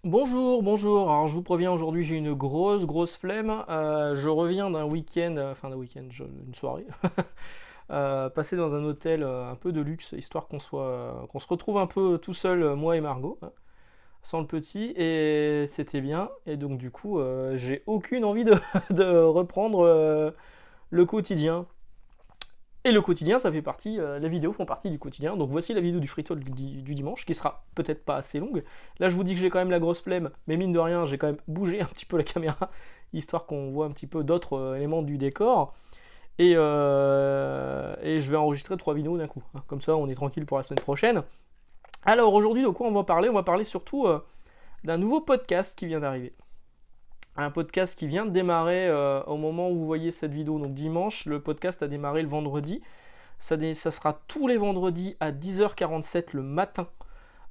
Bonjour, bonjour. Alors je vous préviens, aujourd'hui j'ai une grosse flemme. Je reviens d'un week-end, une soirée, passé dans un hôtel un peu de luxe, histoire qu'on se retrouve un peu tout seul, moi et Margot, hein, sans le petit, et c'était bien. Et donc du coup, j'ai aucune envie de, de reprendre le quotidien. Et le quotidien, ça fait partie, les vidéos font partie du quotidien. Donc voici la vidéo du free talk du dimanche, qui sera peut-être pas assez longue. Là, je vous dis que j'ai quand même la grosse flemme, mais mine de rien, j'ai quand même bougé un petit peu la caméra, histoire qu'on voit un petit peu d'autres éléments du décor. Et je vais enregistrer 3 vidéos d'un coup, hein. Comme ça, on est tranquille pour la semaine prochaine. Alors aujourd'hui, de quoi on va parler? On va parler surtout d'un nouveau podcast qui vient d'arriver. Un podcast qui vient de démarrer au moment où vous voyez cette vidéo, donc dimanche. Le podcast a démarré le vendredi. Ça sera tous les vendredis à 10h47 le matin.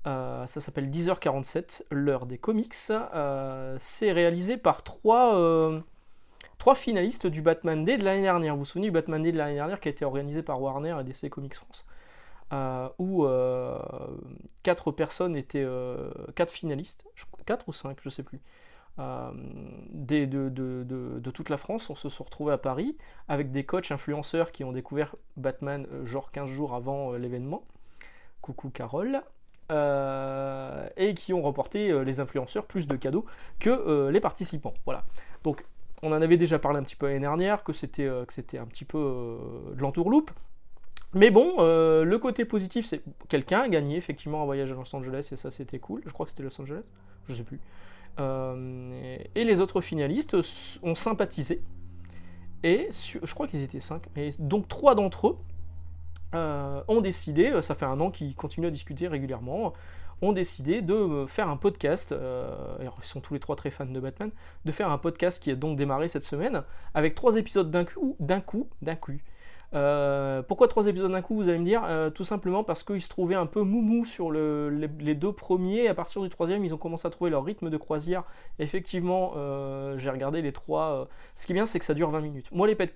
Ça s'appelle 10h47, l'heure des comics. C'est réalisé par trois finalistes du Batman Day de l'année dernière. Vous vous souvenez du Batman Day de l'année dernière qui a été organisé par Warner et DC Comics France, où 4 personnes étaient 4 finalistes, 4 ou 5, je sais plus, euh, de toute la France. On se sont retrouvés à Paris avec des coachs influenceurs qui ont découvert Batman genre 15 jours avant l'événement. Coucou Carole. Et qui ont remporté, les influenceurs, plus de cadeaux que les participants. Voilà. Donc on en avait déjà parlé un petit peu l'année dernière, que c'était un petit peu de l'entourloupe. Mais bon, le côté positif, c'est quelqu'un a gagné effectivement un voyage à Los Angeles, et ça c'était cool. Je crois que c'était Los Angeles, je sais plus. Et les autres finalistes ont sympathisé. Et je crois qu'ils étaient 5. Et donc 3 d'entre eux ont décidé, ça fait un an qu'ils continuent à discuter régulièrement, ont décidé de faire un podcast. Alors ils sont tous les 3 très fans de Batman, de faire un podcast qui a donc démarré cette semaine avec 3 épisodes d'un coup. Pourquoi 3 épisodes d'un coup, vous allez me dire? Tout simplement parce qu'ils se trouvaient un peu moumou sur les 2 premiers. Et à partir du troisième, ils ont commencé à trouver leur rythme de croisière. Effectivement, j'ai regardé les 3. Ce qui est bien, c'est que ça dure 20 minutes. Moi, les P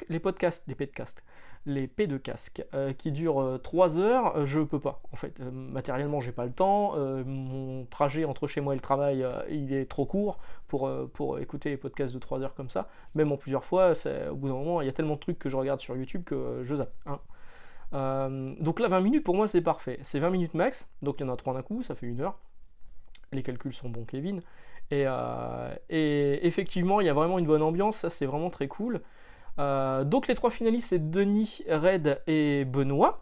de casque qui durent 3 heures, je peux pas. En fait, matériellement, j'ai pas le temps. Mon trajet entre chez moi et le travail, il est trop court pour écouter les podcasts de 3 heures comme ça. Même en plusieurs fois, au bout d'un moment, il y a tellement de trucs que je regarde sur YouTube que je zappe, hein. Donc là, 20 minutes pour moi, c'est parfait. C'est 20 minutes max, donc il y en a 3 d'un coup, ça fait 1 heure. Les calculs sont bons, Kevin. Et effectivement, il y a vraiment une bonne ambiance, ça c'est vraiment très cool. Donc les 3 finalistes, c'est Denis, Red et Benoît,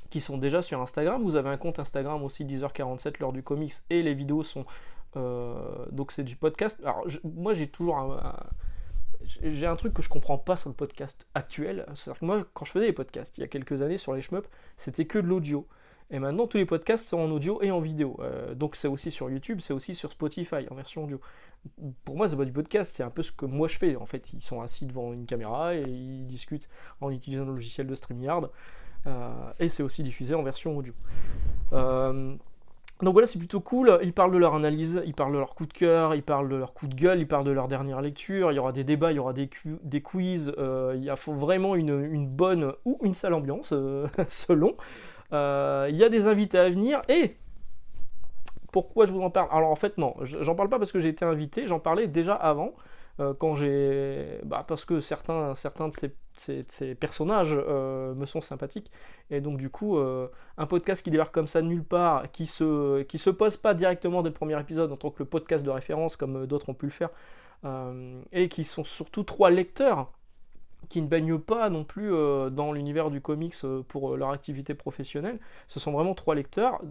qui sont déjà sur Instagram. Vous avez un compte Instagram aussi, 10h47, l'heure du comics, et les vidéos sont... donc c'est du podcast. Alors moi j'ai toujours j'ai un truc que je comprends pas sur le podcast actuel. C'est-à-dire que moi, quand je faisais les podcasts il y a quelques années sur les shmups, c'était que de l'audio. Et maintenant, tous les podcasts sont en audio et en vidéo. Donc c'est aussi sur YouTube, c'est aussi sur Spotify en version audio. Pour moi, c'est pas du podcast, c'est un peu ce que moi je fais. En fait, ils sont assis devant une caméra et ils discutent en utilisant le logiciel de StreamYard. Et c'est aussi diffusé en version audio. Euh, donc voilà, c'est plutôt cool. Ils parlent de leur analyse, ils parlent de leur coup de cœur, ils parlent de leur coup de gueule, ils parlent de leur dernière lecture. Il y aura des débats, il y aura des quiz. Faut vraiment une bonne ou une sale ambiance, selon. Il y a des invités à venir. Et pourquoi je vous en parle? Alors en fait, non, j'en parle pas parce que j'ai été invité, j'en parlais déjà avant. Quand j'ai. Bah, parce que certains de ces personnages me sont sympathiques. Et donc, du coup, un podcast qui débarque comme ça de nulle part, qui se pose pas directement dès le premier épisode en tant que le podcast de référence, comme d'autres ont pu le faire, et qui sont surtout 3 lecteurs qui ne baignent pas non plus dans l'univers du comics pour leur activité professionnelle. Ce sont vraiment 3 lecteurs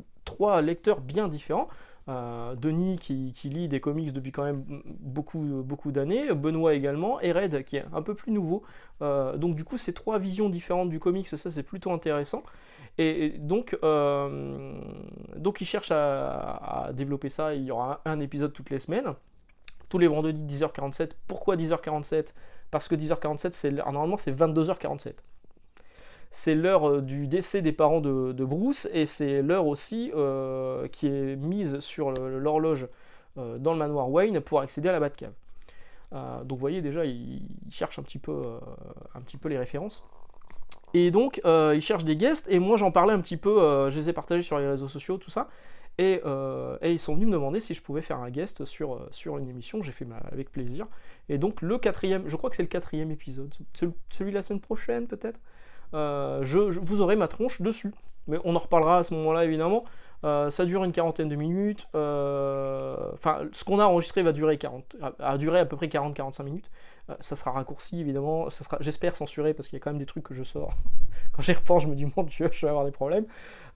bien différents. Denis qui lit des comics depuis quand même beaucoup d'années, Benoît également, et Red qui est un peu plus nouveau. Donc du coup, c'est 3 visions différentes du comics, et ça c'est plutôt intéressant. Et donc ils cherchent à développer ça. Il y aura un épisode toutes les semaines, tous les vendredis 10h47. Pourquoi 10h47? Parce que 10h47, normalement c'est 22h47. C'est l'heure du décès des parents de Bruce, et c'est l'heure aussi qui est mise sur l'horloge dans le manoir Wayne pour accéder à la Batcave. Donc vous voyez déjà, ils cherchent un petit peu les références. Et donc ils cherchent des guests, et moi j'en parlais un petit peu, je les ai partagés sur les réseaux sociaux, tout ça. Et ils sont venus me demander si je pouvais faire un guest sur une émission. J'ai fait avec plaisir. Et donc le quatrième, je crois que c'est le quatrième épisode, celui de la semaine prochaine peut-être, vous aurez ma tronche dessus. Mais on en reparlera à ce moment-là évidemment. Ça dure une quarantaine de minutes. Enfin, ce qu'on a enregistré va durer à peu près 40-45 minutes. Ça sera raccourci évidemment, ça sera, j'espère, censuré parce qu'il y a quand même des trucs que je sors. Quand j'y repense, je me dis mon Dieu, je vais avoir des problèmes.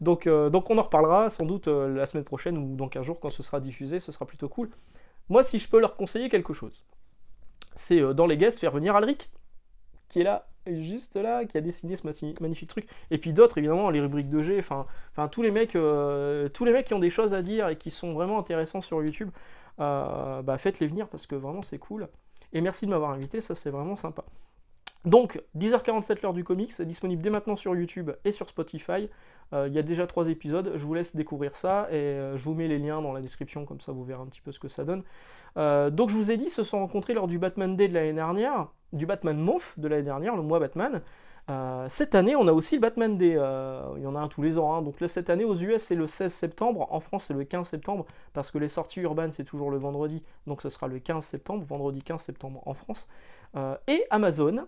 Donc on en reparlera sans doute la semaine prochaine ou dans 15 jours quand ce sera diffusé, ce sera plutôt cool. Moi, si je peux leur conseiller quelque chose, c'est dans les guests faire venir Alric, qui est là, juste là, qui a dessiné ce magnifique truc. Et puis d'autres, évidemment, les rubriques de G, enfin tous les mecs qui ont des choses à dire et qui sont vraiment intéressants sur YouTube, faites-les venir parce que vraiment c'est cool. Et merci de m'avoir invité, ça c'est vraiment sympa. Donc, 10h47 l'heure du comics, c'est disponible dès maintenant sur YouTube et sur Spotify. Il y a déjà 3 épisodes, je vous laisse découvrir ça et je vous mets les liens dans la description, comme ça vous verrez un petit peu ce que ça donne. Donc je vous ai dit, ils se sont rencontrés lors du Batman Day de l'année dernière, du Batman Month de l'année dernière, le mois Batman. Cette année, on a aussi le Batman Day, il y en a un tous les ans, hein. Donc là, cette année aux US c'est le 16 septembre, en France c'est le 15 septembre, parce que les sorties urbaines c'est toujours le vendredi, donc ce sera le 15 septembre, vendredi 15 septembre en France. Et Amazon,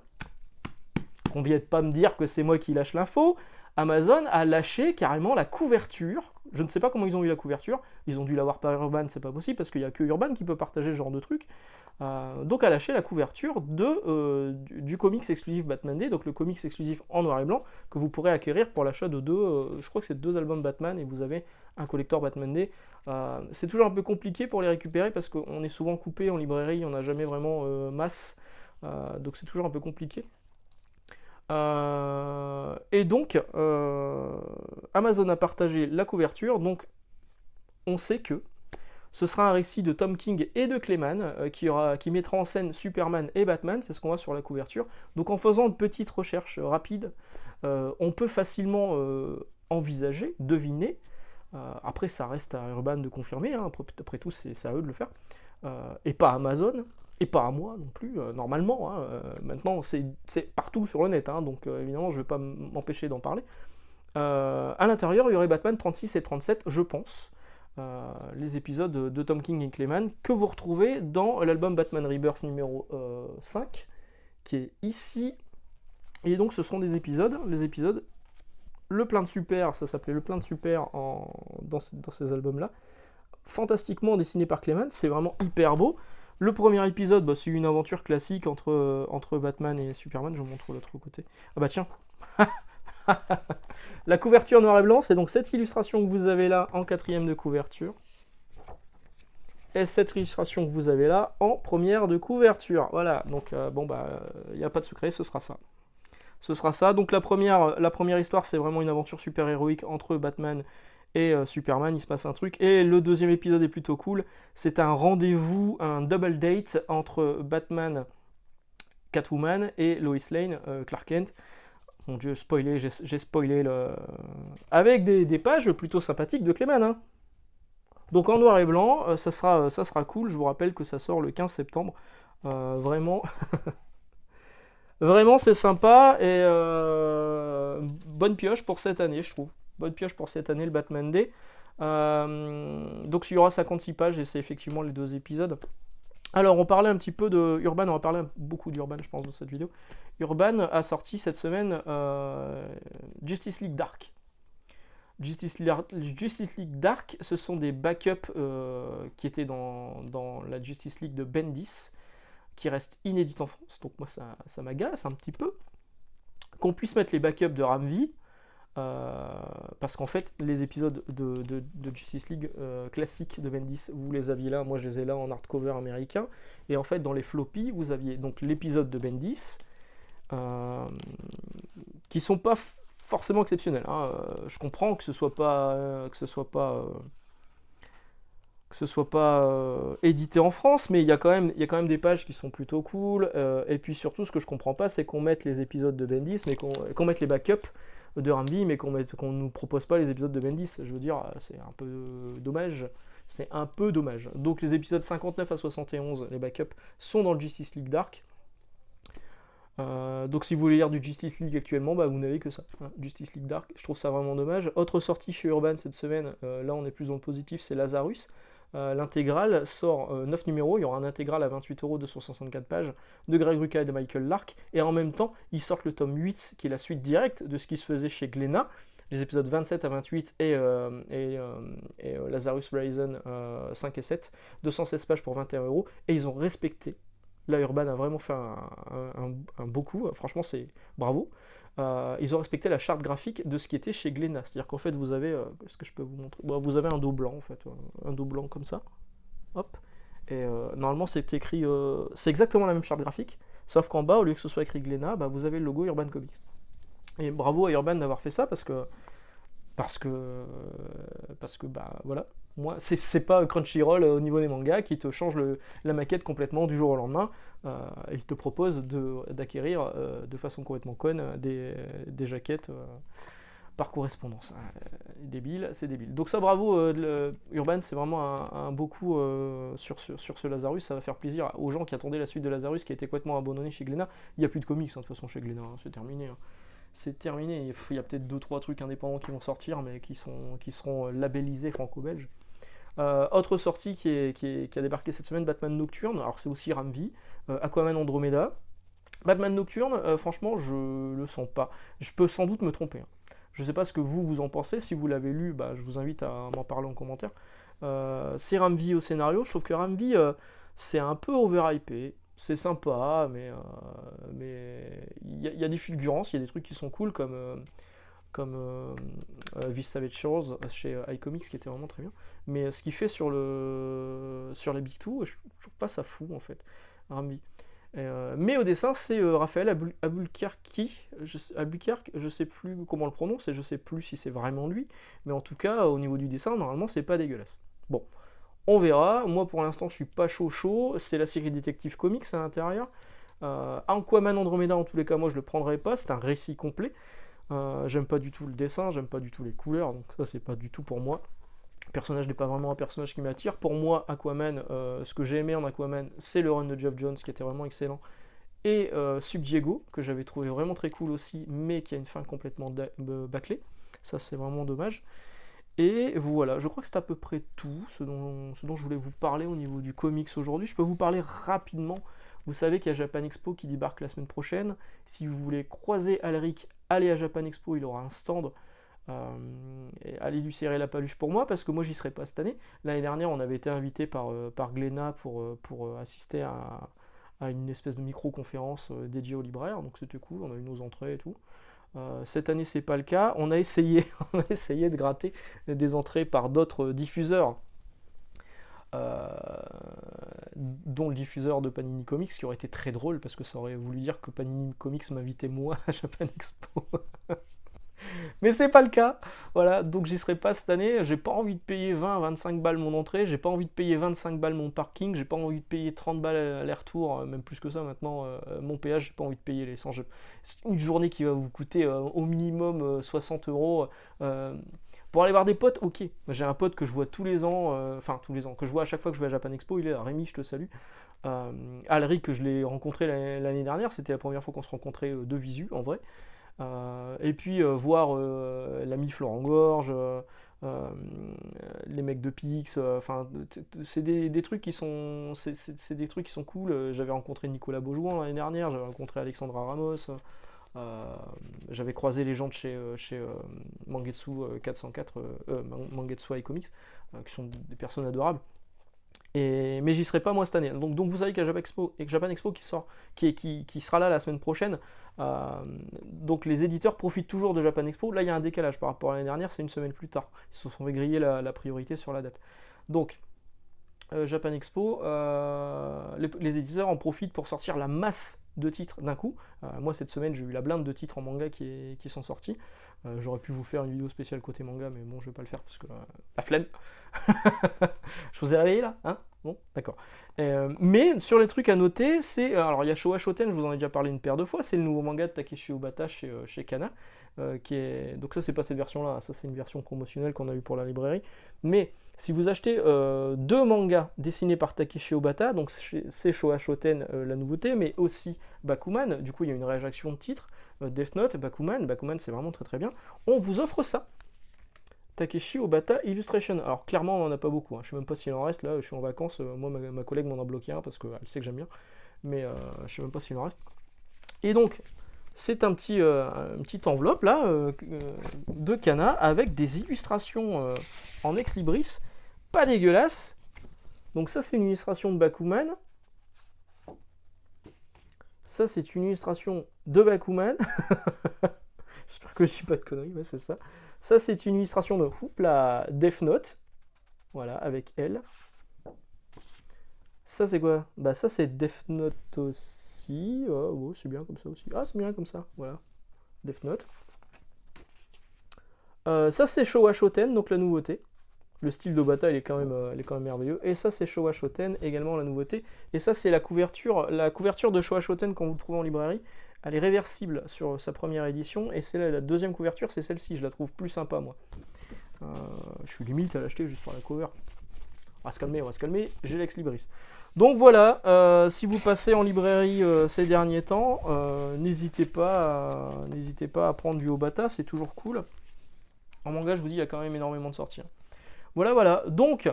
qu'on vienne pas me dire que c'est moi qui lâche l'info, Amazon a lâché carrément la couverture. Je ne sais pas comment ils ont eu la couverture. Ils ont dû l'avoir par Urban, c'est pas possible, parce qu'il n'y a que Urban qui peut partager ce genre de truc. Donc a lâché la couverture du comics exclusif Batman Day, donc le comics exclusif en noir et blanc, que vous pourrez acquérir pour l'achat de je crois que c'est 2 albums Batman, et vous avez un collector Batman Day. C'est toujours un peu compliqué pour les récupérer, parce qu'on est souvent coupé en librairie, on n'a jamais vraiment masse. Donc c'est toujours un peu compliqué. Et donc, Amazon a partagé la couverture, donc on sait que ce sera un récit de Tom King et de Clayman qui mettra en scène Superman et Batman, c'est ce qu'on voit sur la couverture. Donc en faisant une petite recherche rapide, on peut facilement envisager, deviner, après ça reste à Urban de confirmer, hein, après tout c'est à eux de le faire, et pas Amazon, et pas à moi non plus, normalement, hein, maintenant c'est partout sur le net, hein, donc évidemment je ne vais pas m'empêcher d'en parler. À l'intérieur il y aurait Batman 36 et 37, je pense, les épisodes de Tom King et Clayman, que vous retrouvez dans l'album Batman Rebirth numéro 5, qui est ici, et donc ce seront les épisodes, le plein de super, ça s'appelait le plein de super dans ces albums-là, fantastiquement dessiné par Clayman, c'est vraiment hyper beau. Le premier épisode, c'est une aventure classique entre Batman et Superman. Je vous montre l'autre côté. Ah bah tiens. La couverture noir et blanc, c'est donc cette illustration que vous avez là en 4e de couverture. Et cette illustration que vous avez là en première de couverture. Voilà, donc il n'y a pas de secret, ce sera ça. Ce sera ça. Donc la première histoire, c'est vraiment une aventure super héroïque entre Batman et Superman, il se passe un truc. Et le deuxième épisode est plutôt cool. C'est un rendez-vous, un double date entre Batman, Catwoman et Lois Lane, Clark Kent. Mon Dieu, j'ai spoilé avec des pages plutôt sympathiques de Clayman, hein. Donc en noir et blanc, ça sera cool. Je vous rappelle que ça sort le 15 septembre. Vraiment, vraiment c'est sympa et bonne pioche pour cette année, je trouve. Bonne pioche pour cette année, le Batman Day. Donc il y aura 56 pages et c'est effectivement les 2 épisodes. Alors on parlait un petit peu de Urban, on va parler beaucoup d'Urban je pense dans cette vidéo. Urban a sorti cette semaine Justice League Dark. Justice League Dark, ce sont des backups qui étaient dans la Justice League de Bendis, qui restent inédites en France, donc moi ça m'agace un petit peu. Qu'on puisse mettre les backups de Ramvi, parce qu'en fait les épisodes de Justice League classiques de Bendis, vous les aviez là, moi je les ai là en hardcover américain, et en fait dans les floppies vous aviez donc l'épisode de Bendis qui sont pas forcément exceptionnels, hein. Je comprends que ce soit pas édité en France, mais il y a quand même des pages qui sont plutôt cool, et puis surtout ce que je comprends pas c'est qu'on mette les épisodes de Bendis mais qu'on mette les backups de Ramvi, mais qu'on nous propose pas les épisodes de Bendis. Je veux dire, c'est un peu dommage. C'est un peu dommage. Donc les épisodes 59 à 71, les backups, sont dans le Justice League Dark. Donc si vous voulez lire du Justice League actuellement, bah, vous n'avez que ça. Voilà, Justice League Dark, je trouve ça vraiment dommage. Autre sortie chez Urban cette semaine, là on est plus dans le positif, c'est Lazarus. L'intégrale sort 9 numéros, il y aura un intégral à 28 € de 164 pages de Greg Rucka et de Michael Lark, et en même temps ils sortent le tome 8 qui est la suite directe de ce qui se faisait chez Glénat, les épisodes 27 à 28 et Lazarus Horizon 5 et 7, 216 pages pour 21 €, et ils ont respecté. Là, Urban a vraiment fait un beau coup, franchement, c'est bravo. Ils ont respecté la charte graphique de ce qui était chez Glénat. C'est-à-dire qu'en fait, vous avez, est-ce que je peux vous montrer? Bon, vous avez un dos blanc, en fait, un dos blanc comme ça. Hop. Et normalement, c'est écrit, c'est exactement la même charte graphique, sauf qu'en bas, au lieu que ce soit écrit Glénat, bah, vous avez le logo Urban Comics. Et bravo à Urban d'avoir fait ça parce que, bah voilà, moi c'est pas Crunchyroll au niveau des mangas qui te change la maquette complètement du jour au lendemain. Il te propose d'acquérir de façon complètement conne des jaquettes par correspondance. Débile, c'est débile. Donc ça, bravo Urban, c'est vraiment un beau coup sur ce Lazarus. Ça va faire plaisir aux gens qui attendaient la suite de Lazarus, qui a été complètement abandonné chez Glénat. Il n'y a plus de comics de toute façon chez Glénat, c'est terminé. C'est terminé. Il y a peut-être 2-3 trucs indépendants qui vont sortir, mais qui seront labellisés franco-belges. Autre sortie qui a débarqué cette semaine, Batman Nocturne. Alors c'est aussi Ramvi, Aquaman Andromeda. Batman Nocturne, franchement, je le sens pas. Je peux sans doute me tromper. Je sais pas ce que vous en pensez. Si vous l'avez lu, bah, je vous invite à m'en parler en commentaire. C'est Ramvi au scénario. Je trouve que Ramvi, c'est un peu overhypé. C'est sympa, mais il y a des fulgurances, il y a des trucs qui sont cool, comme This Savage Shores chez iComics, qui était vraiment très bien. Mais ce qu'il fait sur les Big Two, je trouve pas ça fou, en fait, Rambi. Mais au dessin, c'est Raphaël Abulquerque, je sais plus comment on le prononce, et je sais plus si c'est vraiment lui, mais en tout cas, au niveau du dessin, normalement, c'est pas dégueulasse. Bon. On verra. Moi, pour l'instant, je suis pas chaud. C'est la série Détective Comics à l'intérieur. Aquaman Andromeda, en tous les cas, moi, je le prendrai pas. C'est un récit complet. J'aime pas du tout le dessin, j'aime pas du tout les couleurs, donc ça, c'est pas du tout pour moi. Le personnage n'est pas vraiment un personnage qui m'attire. Pour moi, Aquaman, ce que j'ai aimé en Aquaman, c'est le run de Geoff Johns, qui était vraiment excellent. Et Subdiego, que j'avais trouvé vraiment très cool aussi, mais qui a une fin complètement bâclée. Ça, c'est vraiment dommage. Et voilà, je crois que c'est à peu près tout ce dont je voulais vous parler au niveau du comics aujourd'hui. Je peux vous parler rapidement. Vous savez qu'il y a Japan Expo qui débarque la semaine prochaine. Si vous voulez croiser Alric, allez à Japan Expo, il aura un stand. Allez lui serrer la paluche pour moi, parce que moi j'y serai pas cette année. L'année dernière, on avait été invité par Glénat pour assister à une espèce de micro-conférence dédiée aux libraires, donc c'était cool, on a eu nos entrées et tout. Cette année, c'est pas le cas. On a essayé de gratter des entrées par d'autres diffuseurs, dont le diffuseur de Panini Comics, qui aurait été très drôle parce que ça aurait voulu dire que Panini Comics m'invitait moi à Japan Expo. Mais c'est pas le cas. Voilà, donc j'y serai pas cette année. J'ai pas envie de payer 20-25 balles mon entrée, j'ai pas envie de payer 25 balles mon parking, j'ai pas envie de payer 30 balles aller-retour, même plus que ça maintenant, mon péage, j'ai pas envie de payer les 100 jeux. C'est une journée qui va vous coûter au minimum 60 €. Pour aller voir des potes, ok. J'ai un pote que je vois tous les ans, tous les ans, que je vois à chaque fois que je vais à Japan Expo, il est là, Rémi, je te salue. Alric, que je l'ai rencontré l'année dernière, c'était la première fois qu'on se rencontrait de visu, en vrai. Et puis voir l'ami Florent Gorge, les mecs de Pix, c'est des trucs qui sont, c'est des trucs qui sont cool. J'avais rencontré Nicolas Beaujouan l'année dernière, j'avais rencontré Alexandra Ramos, j'avais croisé les gens de chez Mangetsu 404, Mangetsu iComics, qui sont des personnes adorables. Mais j'y serai pas moi cette année. Donc vous savez qu'il y a Japan Expo qui sera là la semaine prochaine. Donc les éditeurs profitent toujours de Japan Expo. Là il y a un décalage par rapport à l'année dernière, c'est une semaine plus tard. Ils se sont fait griller la priorité sur la date. Donc Japan Expo, les éditeurs en profitent pour sortir la masse de titres d'un coup. Moi cette semaine j'ai eu la blinde de titres en manga qui sont sortis. J'aurais pu vous faire une vidéo spéciale côté manga, mais bon je vais pas le faire parce que la flemme. Je vous ai réveillé là, hein? Bon, d'accord. Mais sur les trucs à noter, c'est. Alors il y a Showa Shoten, je vous en ai déjà parlé une paire de fois, c'est le nouveau manga de Takeshi Obata chez Kana. Donc ça c'est pas cette version là, ça c'est une version promotionnelle qu'on a eu pour la librairie. Mais Si vous achetez 2 mangas dessinés par Takeshi Obata, donc c'est Showa Shoten la nouveauté, mais aussi Bakuman, du coup il y a une réaction de titre, Death Note, Bakuman c'est vraiment très très bien, on vous offre ça. Takeshi Obata Illustration. Alors clairement on n'en a pas beaucoup, hein. Je sais même pas s'il en reste, là je suis en vacances, moi ma collègue m'en a bloqué un parce qu'elle sait que j'aime bien, mais je sais même pas s'il en reste. Et donc c'est une petite enveloppe là de Kana avec des illustrations en ex-libris, pas dégueulasse. Donc ça c'est une illustration de Bakuman. Ça c'est une illustration de Bakuman. J'espère que je dis pas de conneries, ouais, c'est ça. Ça c'est une illustration de la Death Note. Voilà, avec elle. Ça c'est quoi? Bah ça c'est Death Note aussi. Oh, c'est bien comme ça aussi. Ah c'est bien comme ça, voilà. Death Note. Ça c'est Showa Shoten, donc la nouveauté. Le style d'Obata il est quand même merveilleux. Et ça c'est Showa Shoten, également la nouveauté. Et ça c'est la couverture de Showa Shoten quand vous le trouvez en librairie. Elle est réversible sur sa première édition. Et c'est la deuxième couverture, c'est celle-ci. Je la trouve plus sympa moi. Je suis limite à l'acheter juste pour la cover. On va se calmer, j'ai l'ex libris. Donc voilà, si vous passez en librairie ces derniers temps, n'hésitez pas à prendre du Obata, c'est toujours cool. En manga, je vous dis, il y a quand même énormément de sorties. Voilà. Donc,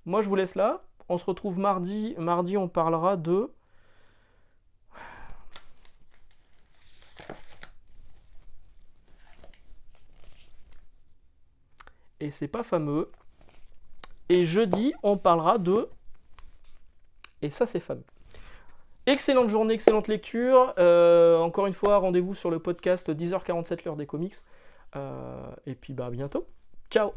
moi je vous laisse là. On se retrouve mardi. Mardi, on parlera de... Et c'est pas fameux. Et jeudi, on parlera de... Et ça, c'est fameux. Excellente journée, excellente lecture. Encore une fois, rendez-vous sur le podcast 10h47 l'heure des comics. Et puis, bah, à bientôt. Ciao.